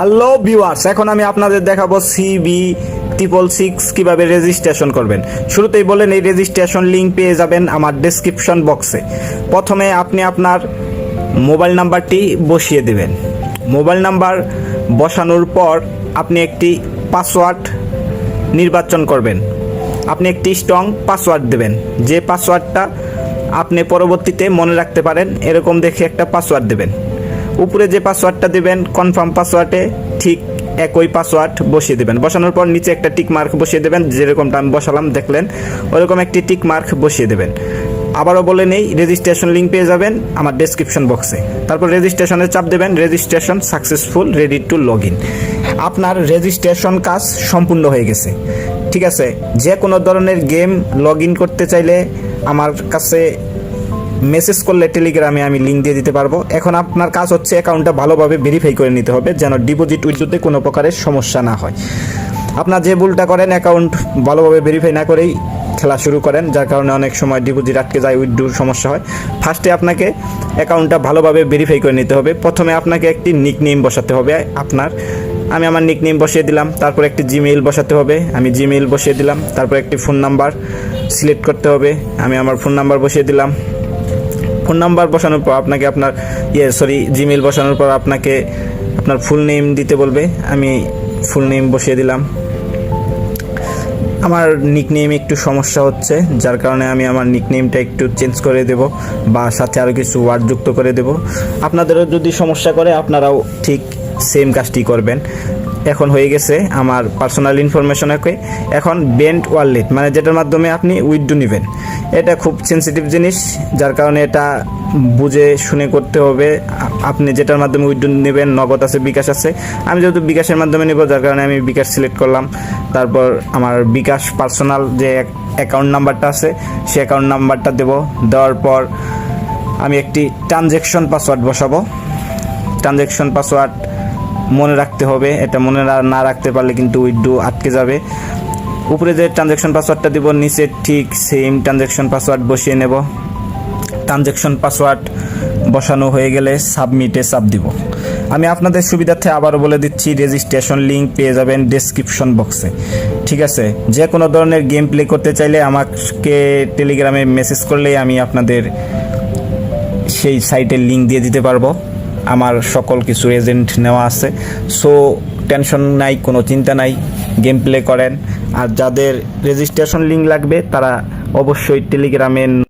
Hello viewers, এখন আমি আপনাদের দেখাবো CB666 কিভাবে রেজিস্ট্রেশন করবেন। শুরুতেই বলেন এই রেজিস্ট্রেশন লিংক পেয়ে যাবেন আমার ডেসক্রিপশন বক্সে। প্রথমে আপনি আপনার মোবাইল নাম্বারটি বসিয়ে দেবেন। মোবাইল নাম্বার বসানোর পর আপনি একটি পাসওয়ার্ড নির্বাচন করবেন। আপনি একটি স্ট্রং পাসওয়ার্ড দেবেন, যে পাসওয়ার্ডটা আপনি পরবর্তীতে মনে রাখতে পারেন এরকম দেখে একটা পাসওয়ার্ড দেবেন। উপরে যে পাসওয়ার্ডটা দেবেন কনফার্ম পাসওয়ার্ডে ঠিক একই পাসওয়ার্ড বসিয়ে দেবেন। বসানোর পর নিচে একটা টিক মার্ক বসিয়ে দেবেন, যেরকমটা আমি বসালাম দেখলেন ওরকম একটি টিক মার্ক বসিয়ে দেবেন। আবারও বলে নেই, রেজিস্ট্রেশন লিঙ্ক পেয়ে যাবেন আমার ডেসক্রিপশন বক্সে। তারপর রেজিস্ট্রেশনে চাপ দেবেন, registration successful, ready to log in. আপনার রেজিস্ট্রেশন কাজ সম্পূর্ণ হয়ে গেছে। ঠিক আছে, যে কোনো ধরনের গেম লগ ইন করতে চাইলে আমার কাছে মেসেজ করলে টেলিগ্রামে আমি লিঙ্ক দিয়ে দিতে পারবো। এখন আপনার কাজ হচ্ছে অ্যাকাউন্টটা ভালোভাবে ভেরিফাই করে নিতে হবে, যেন ডিপোজিট উইথড্রোতে কোনো প্রকারের সমস্যা না হয়। আপনার যে ভুলটা করেন অ্যাকাউন্ট ভালোভাবে ভেরিফাই না করেই খেলা শুরু করেন, যার কারণে অনেক সময় ডিপোজিট আটকে যায়, উইথড্রোর সমস্যা হয়। ফার্স্টে আপনাকে অ্যাকাউন্টটা ভালোভাবে ভেরিফাই করে নিতে হবে। প্রথমে আপনাকে একটি নিকনেম বসাতে হবে আপনার। আমি আমার নিকনেম বসিয়ে দিলাম। তারপর একটি জিমেইল বসাতে হবে, আমি জিমেইল বসিয়ে দিলাম। তারপর একটি ফোন নাম্বার সিলেক্ট করতে হবে, আমি আমার ফোন নাম্বার বসিয়ে দিলাম। ফোন নাম্বার বসানোর পর আপনাকে আপনার জিমেইল বসানোর পর আপনাকে আপনার ফুল নেম দিতে বলবে, আমি ফুল নেম বসিয়ে দিলাম। আমার নিকনেম একটু সমস্যা হচ্ছে, যার কারণে আমি আমার নিকনেমটা একটু চেঞ্জ করে দেব বা সাথে আরও কিছু ওয়ার্ড যুক্ত করে দেব। আপনাদেরও যদি সমস্যা করে আপনারাও ঠিক সেম কাজটি করবেন। এখন হয়ে গেছে আমার পার্সোনাল ইনফরমেশন। এখন বেন্ট ওয়ালেট মানে যেটার মাধ্যমে আপনি উইথড্রো নেবেন, এটা খুব সেন্সিটিভ জিনিস, যার কারণে এটা বুঝে শুনে করতে হবে। আপনি যেটার মাধ্যমে উইথড্রো নেবেন, নগদ আছে, বিকাশ আছে। আমি যেহেতু বিকাশের মাধ্যমে নেব, যার কারণে আমি বিকাশ সিলেক্ট করলাম। তারপর আমার বিকাশ পার্সোনাল যে অ্যাকাউন্ট নাম্বারটা আছে সেই অ্যাকাউন্ট নাম্বারটা দেব। দেওয়ার পর আমি একটি ট্রানজ্যাকশন পাসওয়ার্ড বসাবো। ট্রানজ্যাকশন পাসওয়ার্ড মনে রাখতে হবে, এটা মনে না রাখতে পারলে কিন্তু উইথড্রো আটকে যাবে। উপরে যে ট্রানজ্যাকশন পাসওয়ার্ডটা দিব, নিচে ঠিক সেম ট্রানজ্যাকশন পাসওয়ার্ড বসিয়ে নেব। ট্রানজ্যাকশন পাসওয়ার্ড বসানো হয়ে গেলে সাবমিটে চাপ দিব। আমি আপনাদের সুবিধার্থে আবারও বলে দিচ্ছি, রেজিস্ট্রেশন লিঙ্ক পেয়ে যাবেন ডেসক্রিপশন বক্সে। ঠিক আছে, যে কোনো ধরনের গেম প্লে করতে চাইলে আমাকে টেলিগ্রামে মেসেজ করলেই আমি আপনাদের সেই সাইটের লিঙ্ক দিয়ে দিতে পারবো। আমার সকল কিছু এজেন্ট নেওয়া আছে, সো টেনশন নাই, কোনো চিন্তা নাই, গেম প্লে করেন। আর যাদের রেজিস্ট্রেশন লিঙ্ক লাগবে তারা অবশ্যই টেলিগ্রামে